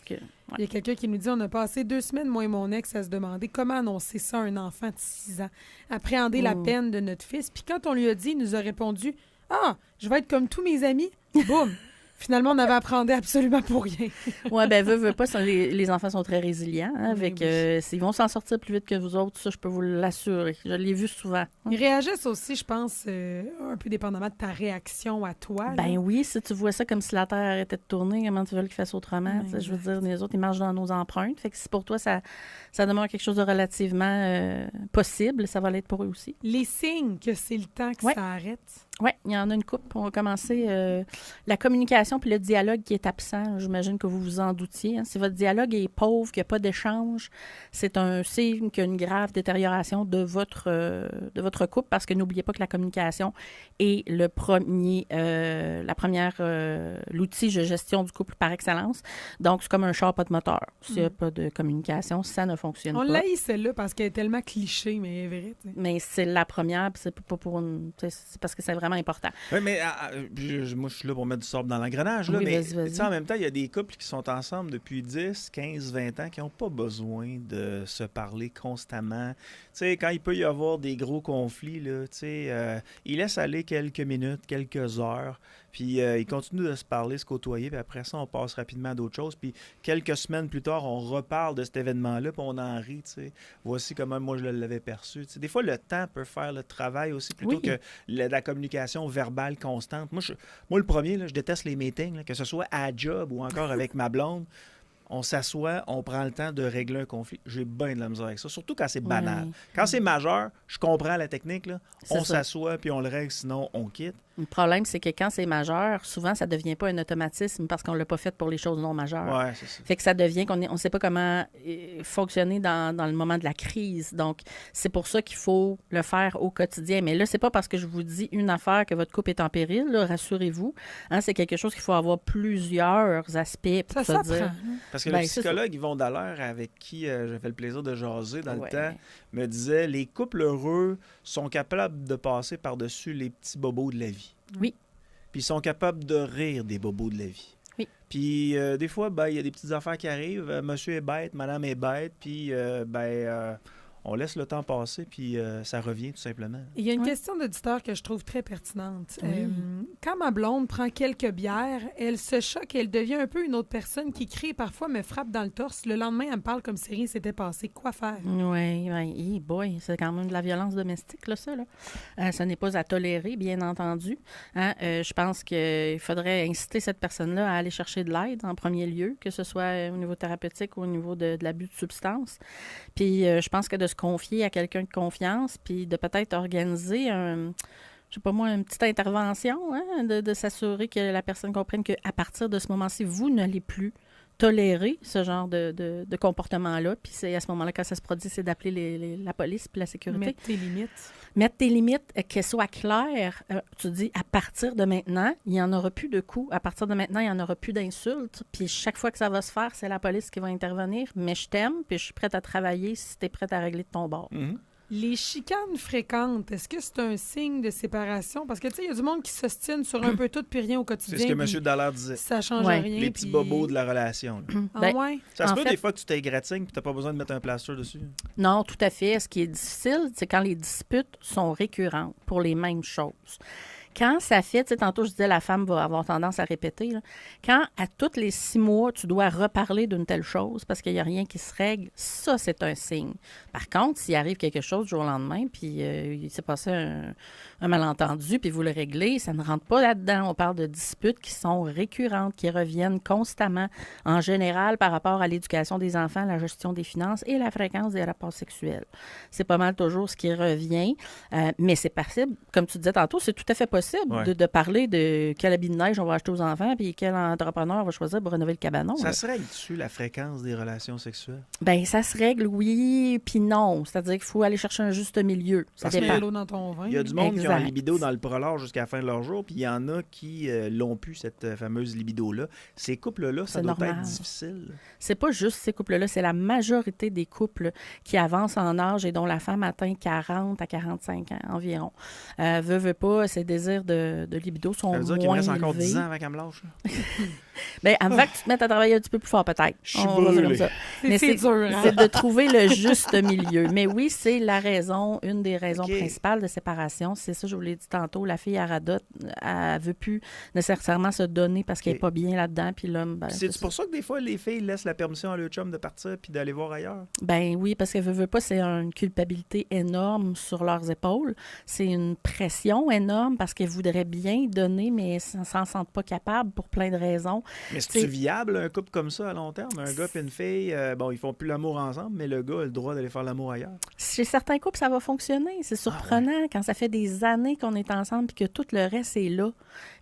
Okay. Il y a quelqu'un qui nous dit, on a passé 2 semaines, moi et mon ex, à se demander comment annoncer ça à un enfant de 6 ans. Appréhender la peine de notre fils. Puis quand on lui a dit, il nous a répondu, « Ah, je vais être comme tous mes amis. » Boum! Finalement, on avait appris absolument pour rien. Oui, bien, veux pas, les enfants sont très résilients. Hein, ils vont s'en sortir plus vite que vous autres, ça, je peux vous l'assurer. Je l'ai vu souvent. Ils réagissent aussi, je pense, un peu dépendamment de ta réaction à toi. Ben oui, si tu vois ça comme si la Terre arrêtait de tourner, comment tu veux qu'ils fassent autrement? Je veux dire, les autres, ils marchent dans nos empreintes. Fait que si pour toi, ça demeure quelque chose de relativement possible, ça va l'être pour eux aussi. Les signes que c'est le temps que ça arrête. Oui, il y en a une couple. On va commencer la communication puis le dialogue qui est absent. J'imagine que vous vous en doutiez. Hein. Si votre dialogue est pauvre, qu'il n'y a pas d'échange, c'est un signe qu'il y a une grave détérioration de votre couple parce que n'oubliez pas que la communication est l'outil de gestion du couple par excellence. Donc, c'est comme un char pas de moteur. S'il n'y a pas de communication, ça ne fonctionne pas. On l'a eu celle-là parce qu'elle est tellement cliché, mais elle est vraie. T'sais. Mais c'est la première, puis c'est pas pour c'est parce que c'est vraiment vraiment important. Oui, mais moi, je suis là pour mettre du sable dans l'engrenage. Là, oui, mais vas-y. En même temps, il y a des couples qui sont ensemble depuis 10, 15, 20 ans qui n'ont pas besoin de se parler constamment. Tu sais, quand il peut y avoir des gros conflits, là, ils laissent aller quelques minutes, quelques heures, puis ils continuent de se parler, se côtoyer, puis après ça, on passe rapidement à d'autres choses. Puis quelques semaines plus tard, on reparle de cet événement-là, puis on en rit. T'sais. Voici comment moi je l'avais perçu. T'sais. Des fois, le temps peut faire le travail aussi, plutôt que la communication verbale constante. Moi, le premier, là, je déteste les meetings, là, que ce soit à job ou encore avec ma blonde. On s'assoit, on prend le temps de régler un conflit. J'ai bien de la misère avec ça, surtout quand c'est banal. Quand c'est majeur, je comprends la technique. Là. On s'assoit, puis on le règle, sinon on quitte. Le problème, c'est que quand c'est majeur, souvent, ça ne devient pas un automatisme parce qu'on ne l'a pas fait pour les choses non majeures. Oui, c'est ça. Fait que ça devient qu'on ne sait pas comment fonctionner dans le moment de la crise. Donc, c'est pour ça qu'il faut le faire au quotidien. Mais là, c'est pas parce que je vous dis une affaire que votre couple est en péril, là, rassurez-vous. Hein, c'est quelque chose qu'il faut avoir plusieurs aspects pour se dire. Parce que le psychologue Yvon Dallaire, avec qui j'ai fait le plaisir de jaser dans le temps, me disait, les couples heureux sont capables de passer par-dessus les petits bobos de la vie. Oui. Puis ils sont capables de rire des bobos de la vie. Oui. Puis des fois, il y a des petites affaires qui arrivent. Monsieur est bête, madame est bête, puis on laisse le temps passer, puis ça revient tout simplement. Il y a une question d'auditeur que je trouve très pertinente. Oui. Quand ma blonde prend quelques bières, elle se choque et elle devient un peu une autre personne qui crie et parfois me frappe dans le torse. Le lendemain, elle me parle comme si rien s'était passé. Quoi faire? Oui, boy, c'est quand même de la violence domestique, là, ça. Là. Ce n'est pas à tolérer, bien entendu. Hein? Je pense qu'il faudrait inciter cette personne-là à aller chercher de l'aide en premier lieu, que ce soit au niveau thérapeutique ou au niveau de l'abus de substances. Puis je pense que de se confier à quelqu'un de confiance, puis de peut-être organiser une petite intervention, hein, de s'assurer que la personne comprenne qu'à partir de ce moment-ci, vous n'allez plus tolérer ce genre de comportement-là. Puis c'est à ce moment-là, quand ça se produit, c'est d'appeler la police puis la sécurité. Mettre tes limites. Mettre tes limites, qu'elles soient claires. Tu dis, à partir de maintenant, il n'y en aura plus de coups. À partir de maintenant, il n'y en aura plus d'insultes. Puis chaque fois que ça va se faire, c'est la police qui va intervenir. Mais je t'aime, puis je suis prête à travailler si tu es prête à régler de ton bord. Mm-hmm. Les chicanes fréquentes, est-ce que c'est un signe de séparation? Parce que, tu sais, il y a du monde qui s'ostine sur un peu tout puis rien au quotidien. C'est ce que M. Dallaire disait. Ça change rien. Les petits bobos de la relation. Ça se peut des fois que tu t'égratignes puis tu n'as pas besoin de mettre un plaster dessus. Non, tout à fait. Ce qui est difficile, c'est quand les disputes sont récurrentes pour les mêmes choses. Quand ça fait, tu sais, tantôt je disais la femme va avoir tendance à répéter, là. Quand à tous les 6 mois, tu dois reparler d'une telle chose parce qu'il n'y a rien qui se règle, ça, c'est un signe. Par contre, s'il arrive quelque chose du jour au lendemain, puis il s'est passé un malentendu, puis vous le réglez, ça ne rentre pas là-dedans. On parle de disputes qui sont récurrentes, qui reviennent constamment, en général, par rapport à l'éducation des enfants, la gestion des finances et la fréquence des rapports sexuels. C'est pas mal toujours ce qui revient, mais c'est possible, comme tu disais tantôt, c'est tout à fait possible de parler de quel habit de neige on va acheter aux enfants puis quel entrepreneur va choisir pour rénover le cabanon. Ça se règle-tu, la fréquence des relations sexuelles? Bien, ça se règle, oui, puis non. C'est-à-dire qu'il faut aller chercher un juste milieu. Ça dépend. Il y a du monde qui a un libido dans le prolard jusqu'à la fin de leur jour, puis il y en a qui l'ont plus, cette fameuse libido-là. Ces couples-là, ça doit être difficile. C'est pas juste ces couples-là, c'est la majorité des couples qui avancent en âge et dont la femme atteint 40 à 45 ans environ. Veut pas, ses désirs de libido sont moins élevés. Ça veut dire qu'il me reste encore 10 ans avant qu'elle me lâche. Bien, avant que tu te mettes à travailler un petit peu plus fort, peut-être. Je suis brûlé. Mais c'est dur, hein? C'est de trouver le juste milieu. Mais oui, c'est la raison, une des raisons principales de séparation. C'est ça, je vous l'ai dit tantôt, la fille à radote, elle veut plus nécessairement se donner parce qu'elle n'est pas bien là-dedans, puis l'homme... Ben, c'est pour ça que des fois, les filles laissent la permission à leur chum de partir puis d'aller voir ailleurs? Ben oui, parce qu'elle veut pas, c'est une culpabilité énorme sur leurs épaules. C'est une pression énorme parce qu'elles voudraient bien donner, mais ne s'en sentent pas capables pour plein de raisons. Mais c'est viable, un couple comme ça, à long terme? Un gars et une fille, ils font plus l'amour ensemble, mais le gars a le droit d'aller faire l'amour ailleurs. Chez certains couples, ça va fonctionner. C'est surprenant quand ça fait des années qu'on est ensemble et que tout le reste est là,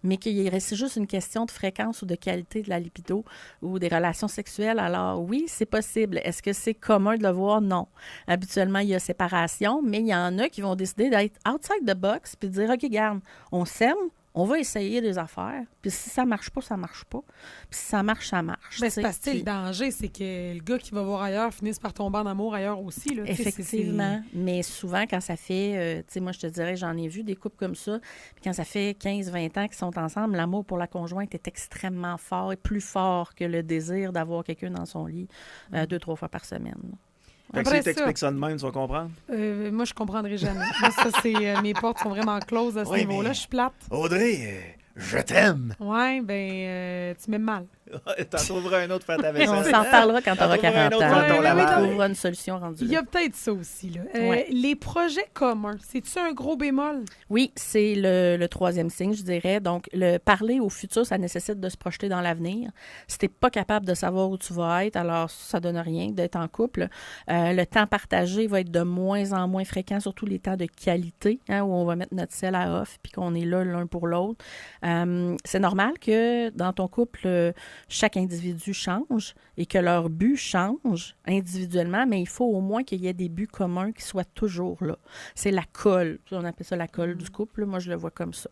mais qu'il reste juste une question de fréquence ou de qualité de la libido ou des relations sexuelles. Alors oui, c'est possible. Est-ce que c'est commun de le voir? Non. Habituellement, il y a séparation, mais il y en a qui vont décider d'être outside the box puis de dire, OK, garde, on s'aime, On va essayer des affaires. Puis si ça marche pas, ça marche pas. Puis si ça marche, ça marche. Mais c'est parce que le danger, c'est que le gars qui va voir ailleurs finisse par tomber en amour ailleurs aussi. Là. Effectivement. Mais souvent, quand ça fait... moi, je te dirais, j'en ai vu des couples comme ça. Puis quand ça fait 15-20 ans qu'ils sont ensemble, l'amour pour la conjointe est extrêmement fort et plus fort que le désir d'avoir quelqu'un dans son lit 2-3 fois par semaine. Fait que si tu expliques ça de même, tu vas comprendre? Moi, je comprendrai jamais. Moi, ça, c'est... mes portes sont vraiment closes à ce niveau-là. Je suis plate. Audrey, je t'aime! Ouais, tu m'aimes mal. T'en trouveras un autre faire ta vaisselle. On s'en parlera quand t'auras 40 ans. On trouvera une solution rendue. Il y a peut-être ça aussi. Là. Les projets communs, c'est-tu un gros bémol? Oui, c'est le troisième signe, je dirais. Donc, le parler au futur, ça nécessite de se projeter dans l'avenir. Si t'es pas capable de savoir où tu vas être, alors ça donne rien d'être en couple. Le temps partagé va être de moins en moins fréquent, surtout les temps de qualité, où on va mettre notre sel à off puis qu'on est là l'un pour l'autre. C'est normal que dans ton couple, chaque individu change et que leur but change individuellement, mais il faut au moins qu'il y ait des buts communs qui soient toujours là. C'est la colle. On appelle ça la colle du couple. Moi, je le vois comme ça.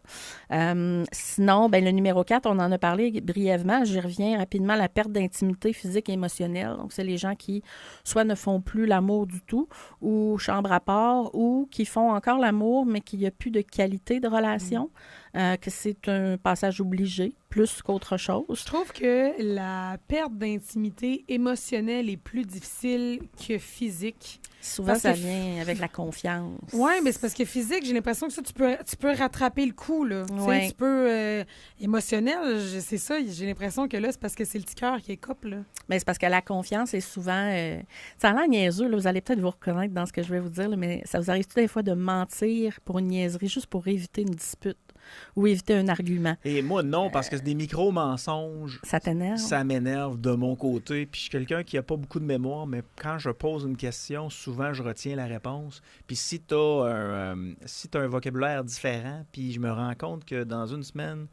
Sinon, le numéro 4, on en a parlé brièvement. J'y reviens rapidement. La perte d'intimité physique et émotionnelle. Donc, c'est les gens qui soit ne font plus l'amour du tout ou chambre à part ou qui font encore l'amour, mais qu'il n'y a plus de qualité de relation. Que c'est un passage obligé plus qu'autre chose. Je trouve que la perte d'intimité émotionnelle est plus difficile que physique. Souvent, ça vient avec la confiance. Oui, mais c'est parce que physique, j'ai l'impression que ça, tu peux rattraper le coup. Là. Ouais. Tu peux... émotionnel, c'est ça, j'ai l'impression que là, c'est parce que c'est le petit cœur qui est coupe. Mais c'est parce que la confiance est souvent... ça a l'air niaiseux, là, vous allez peut-être vous reconnaître dans ce que je vais vous dire, là, mais ça vous arrive tout des fois de mentir pour une niaiserie, juste pour éviter une dispute ou éviter un argument. Et moi, non, parce que c'est des micro-mensonges. Ça t'énerve? Ça m'énerve de mon côté. Puis je suis quelqu'un qui n'a pas beaucoup de mémoire, mais quand je pose une question, souvent, je retiens la réponse. Puis si tu as un vocabulaire différent, puis je me rends compte que dans une semaine,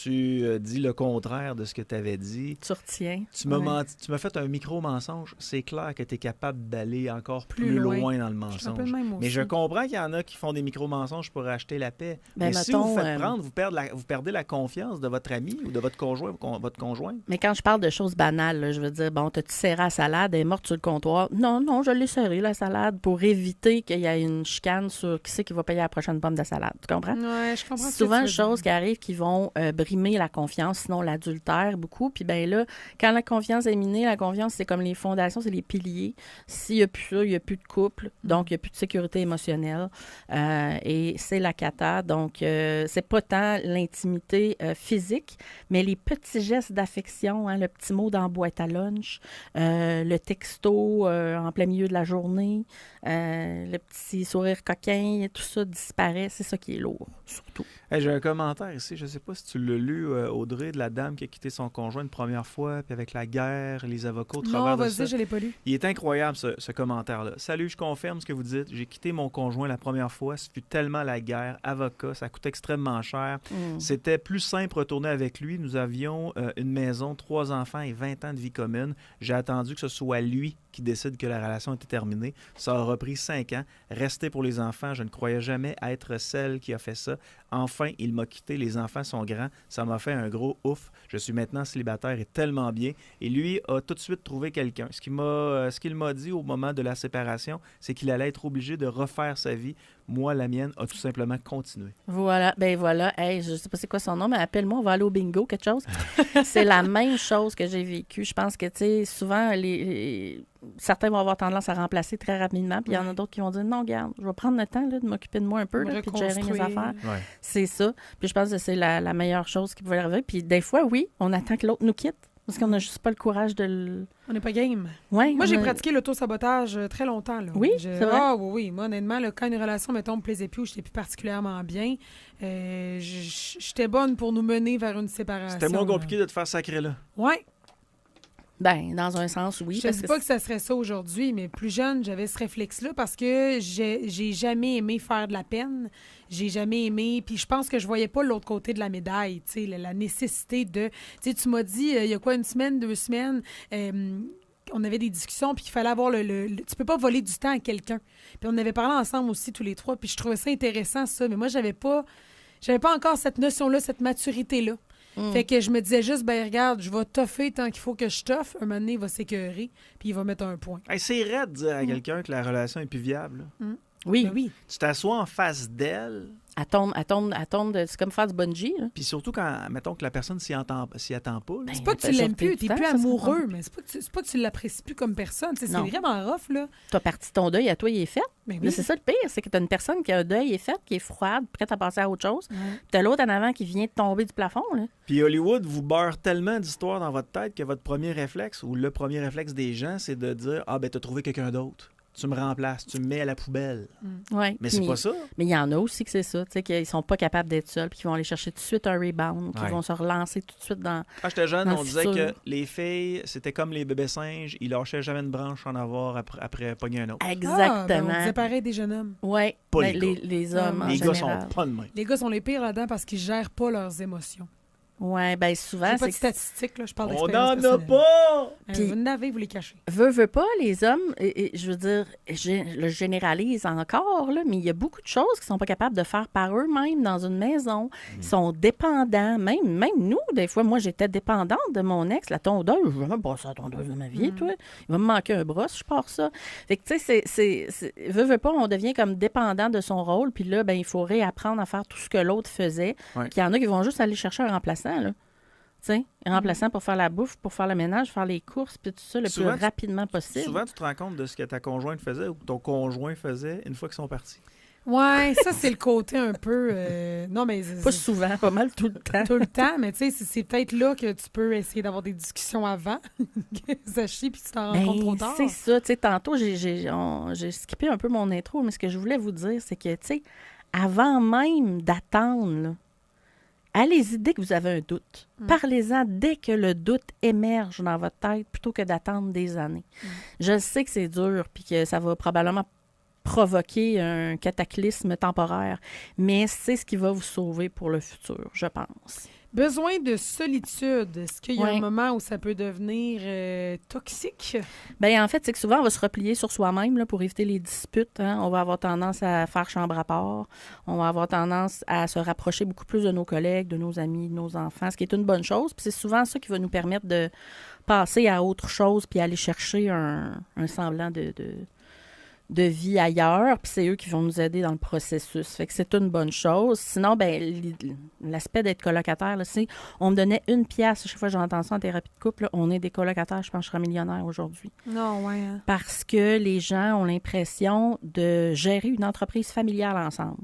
tu dis le contraire de ce que tu avais dit. Tu retiens. Tu m'as fait un micro-mensonge. C'est clair que tu es capable d'aller encore plus loin dans le mensonge. Mais je comprends qu'il y en a qui font des micro-mensonges pour acheter la paix. Mais si vous vous faites prendre, vous perdez la confiance de votre ami ou de votre conjoint. Mais quand je parle de choses banales, là, je veux dire, t'as-tu serré la salade, elle est morte sur le comptoir? Non, je l'ai serrée, la salade, pour éviter qu'il y ait une chicane sur qui c'est qui va payer la prochaine pomme de salade. Tu comprends? Oui, je comprends. C'est souvent des choses qui arrivent qui vont brimer la confiance, sinon l'adultère beaucoup. Puis là, quand la confiance est minée, la confiance, c'est comme les fondations, c'est les piliers. S'il n'y a plus ça, il n'y a plus de couple, donc il n'y a plus de sécurité émotionnelle. Et c'est la cata. Donc, c'est pas tant l'intimité physique, mais les petits gestes d'affection, le petit mot dans la boîte à lunch, le texto en plein milieu de la journée, le petit sourire coquin, tout ça disparaît. C'est ça qui est lourd, surtout. Hey, j'ai un commentaire ici, je ne sais pas si tu l'as lu, Audrey, de la dame qui a quitté son conjoint une première fois, puis avec la guerre, les avocats au travers de ça. Non, vas-y, je ne l'ai pas lu. Il est incroyable, ce commentaire-là. Salut, je confirme ce que vous dites. J'ai quitté mon conjoint la première fois. Ce fut tellement la guerre. Avocat, ça coûtait extrêmement cher. C'était plus simple de retourner avec lui. Nous avions une maison, 3 enfants et 20 ans de vie commune. J'ai attendu que ce soit lui qui décide que la relation était terminée. Ça a repris 5 ans. Rester pour les enfants, je ne croyais jamais être celle qui a fait ça. Enfin, il m'a quitté. Les enfants sont grands. Ça m'a fait un gros ouf. Je suis maintenant célibataire et tellement bien. Et lui a tout de suite trouvé quelqu'un. Ce qu'il m'a dit au moment de la séparation, c'est qu'il allait être obligé de refaire sa vie. Moi, la mienne a tout simplement continué. Voilà. Voilà. Hey, je ne sais pas c'est quoi son nom, mais appelle-moi, on va aller au bingo, quelque chose. C'est la même chose que j'ai vécu. Je pense que, tu sais, souvent, certains vont avoir tendance à remplacer très rapidement, puis il y en a d'autres qui vont dire, non, regarde, je vais prendre le temps là, de m'occuper de moi un peu, là, puis de gérer mes affaires. Ouais. C'est ça. Puis je pense que c'est la meilleure chose qui pouvait arriver. Puis des fois, oui, on attend que l'autre nous quitte. Parce qu'on n'a juste pas le courage de le... On n'est pas game. Ouais, moi, j'ai pratiqué l'auto-sabotage très longtemps. Là. Oui, c'est vrai? Ah oui. Moi, honnêtement, là, quand une relation, mettons, me plaisait plus ou j'étais plus particulièrement bien, j'étais bonne pour nous mener vers une séparation. C'était moins compliqué de te faire sacrer là. Oui. Ben, dans un sens, oui. Je ne dis pas que ça serait ça aujourd'hui, mais plus jeune, j'avais ce réflexe-là parce que j'ai jamais aimé faire de la peine. J'ai jamais aimé. Puis je pense que je voyais pas l'autre côté de la médaille, tu sais, la nécessité de... Tu sais, tu m'as dit, il y a quoi, 1 semaine, 2 semaines... on avait des discussions, puis qu'il fallait avoir tu peux pas voler du temps à quelqu'un. Puis on avait parlé ensemble aussi, tous les trois, puis je trouvais ça intéressant, ça. Mais moi, j'avais pas J'avais pas encore cette notion-là, cette maturité-là. Fait que je me disais juste, ben regarde, je vais toffer tant qu'il faut que je toffe. Un moment donné, il va s'écœurer, puis il va mettre un point. Hey, c'est raide de dire à quelqu'un que la relation est plus viable. Oui. Ben oui. Tu t'assois en face d'elle. Elle tombe, c'est comme faire du bungee. Puis surtout quand, mettons que la personne s'y attend pas. Là. C'est pas que tu l'aimes plus, t'es plus amoureux, mais c'est pas que tu l'apprécies plus comme personne. C'est vraiment rough, là. T'as parti ton deuil à toi, il est fait. Ben oui. C'est ça le pire, c'est que t'as une personne qui a un deuil est fait, qui est froide, prête à passer à autre chose. Puis t'as l'autre en avant qui vient de tomber du plafond, là. Puis Hollywood vous beurre tellement d'histoires dans votre tête que votre premier réflexe, ou le premier réflexe des gens, c'est de dire « Ah, ben t'as trouvé quelqu'un d'autre. Tu me remplaces, tu me mets à la poubelle. » Ouais, mais c'est pas ça. Mais il y en a aussi que c'est ça, tu sais, qu'ils sont pas capables d'être seuls, puis qu'ils vont aller chercher tout de suite un rebound, qu'ils vont se relancer tout de suite dans. Quand j'étais jeune, on disait que les filles, c'était comme les bébés singes, ils lâchaient jamais une branche en avoir après pogner un autre. Exactement. Ben on disait pareil des jeunes hommes. Oui, pas les hommes. Les gars général. sont pas de même. Les gars sont les pires là-dedans parce qu'ils gèrent pas leurs émotions. Oui, bien souvent. C'est pas de statistiques, là, je parle on d'expérience. n'en a pas! Puis, vous n'avez, vous les cachez. Veux pas, les hommes, et je veux dire, je le généralise encore, là, mais il y a beaucoup de choses qu'ils sont pas capables de faire par eux-mêmes dans une maison. Ils sont dépendants. Même nous, des fois, moi, j'étais dépendante de mon ex. La tondeuse, je vais même passer à la tondeuse de ma vie, toi. Il va me manquer un bras si je pars ça. Fait que, tu sais, veux pas, on devient comme dépendant de son rôle. Puis là, ben il faut réapprendre à faire tout ce que l'autre faisait. Puis il y en a qui vont juste aller chercher un remplaçant. Là. Un remplaçant pour faire la bouffe, pour faire le ménage, faire les courses, puis tout ça le plus rapidement possible. Souvent, tu te rends compte de ce que ta conjointe faisait ou que ton conjoint faisait une fois qu'ils sont partis. Ouais, ça, c'est le côté un peu... Non, mais... Pas souvent, pas mal tout le temps. Tout le temps, mais tu sais, c'est peut-être là que tu peux essayer d'avoir des discussions avant que ça chie puis tu t'en rends compte trop tard. C'est ça, tu sais, tantôt, j'ai skippé un peu mon intro, mais ce que je voulais vous dire, c'est que, tu sais, avant même d'attendre, là, allez-y dès que vous avez un doute. Parlez-en dès que le doute émerge dans votre tête plutôt que d'attendre des années. Je sais que c'est dur puis que ça va probablement provoquer un cataclysme temporaire, mais c'est ce qui va vous sauver pour le futur, je pense. Besoin de solitude. Est-ce qu'il y a un moment où ça peut devenir toxique? Bien, en fait, c'est que souvent, on va se replier sur soi-même là, pour éviter les disputes. Hein. On va avoir tendance à faire chambre à part. On va avoir tendance à se rapprocher beaucoup plus de nos collègues, de nos amis, de nos enfants, ce qui est une bonne chose. Puis c'est souvent ça qui va nous permettre de passer à autre chose puis aller chercher un semblant de vie ailleurs, puis c'est eux qui vont nous aider dans le processus. Fait que c'est une bonne chose. Sinon, ben l'aspect d'être colocataire, là, c'est on me donnait 1 pièce chaque fois que j'entends ça en thérapie de couple, là, on est des colocataires, je pense que je serais millionnaire aujourd'hui. Non, ouais. Hein. Parce que les gens ont l'impression de gérer une entreprise familiale ensemble.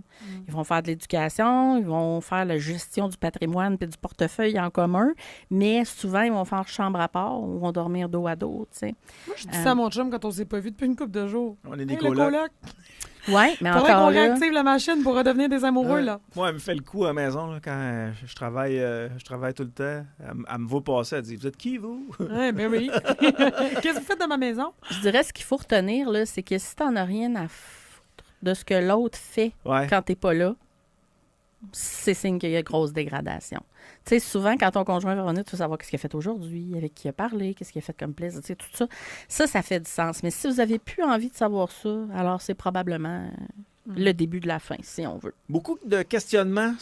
Ils vont faire de l'éducation, ils vont faire la gestion du patrimoine puis du portefeuille en commun, mais souvent, ils vont faire chambre à part ou vont dormir dos à dos, tu sais. Moi, je dis ça à mon chum quand on s'est pas vu depuis une couple de jours. On est des colocs. Oui, mais faudrait encore qu'on réactive la machine pour redevenir des amoureux, là. Moi, elle me fait le coup à la maison là, quand je travaille tout le temps. Elle me voit passer, elle dit « Vous êtes qui, vous? » Oui, ben oui. Qu'est-ce que vous faites dans ma maison? Je dirais ce qu'il faut retenir, là, c'est que si t'en as rien à foutre de ce que l'autre fait quand t'es pas là, c'est signe qu'il y a grosse dégradation. Tu sais, souvent, quand ton conjoint va revenir, tu veux savoir qu'est-ce qu'il a fait aujourd'hui, avec qui il a parlé, qu'est-ce qu'il a fait comme plaisir, tu sais, tout ça. Ça fait du sens. Mais si vous n'avez plus envie de savoir ça, alors c'est probablement le début de la fin, si on veut. Beaucoup de questionnements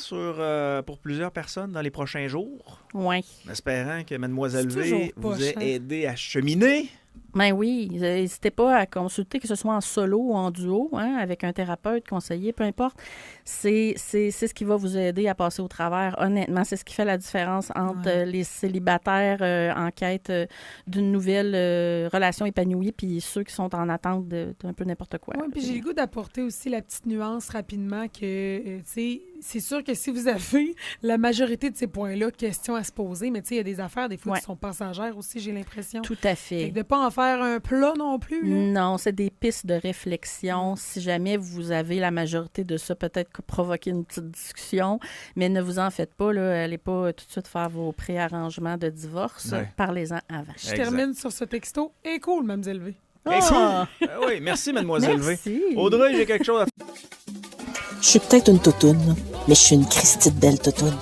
pour plusieurs personnes dans les prochains jours. Oui. Espérant que Mademoiselle V vous ait aidé à cheminer. Ben oui, n'hésitez pas à consulter, que ce soit en solo ou en duo, hein, avec un thérapeute, conseiller, peu importe. C'est ce qui va vous aider à passer au travers. Honnêtement, c'est ce qui fait la différence entre les célibataires en quête d'une nouvelle relation épanouie puis ceux qui sont en attente d'un peu n'importe quoi. Oui, puis j'ai le goût d'apporter aussi la petite nuance rapidement que, tu sais, c'est sûr que si vous avez la majorité de ces points-là, questions à se poser, mais tu sais, il y a des affaires, des fois, qui sont passagères aussi, j'ai l'impression. Tout à fait. Fait que de ne pas en faire un plat non plus. Là. Non, c'est des pistes de réflexion. Si jamais vous avez la majorité de ça, peut-être provoquer une petite discussion, mais ne vous en faites pas. Là, allez pas tout de suite faire vos préarrangements de divorce. Ouais. Parlez-en avant. Je termine sur ce texto. Et cool, Mademoiselle V. Oui, merci, Mademoiselle V. Audrey, j'ai quelque chose à... Je suis peut-être une toutoune, mais je suis une Christie de belle toutoune.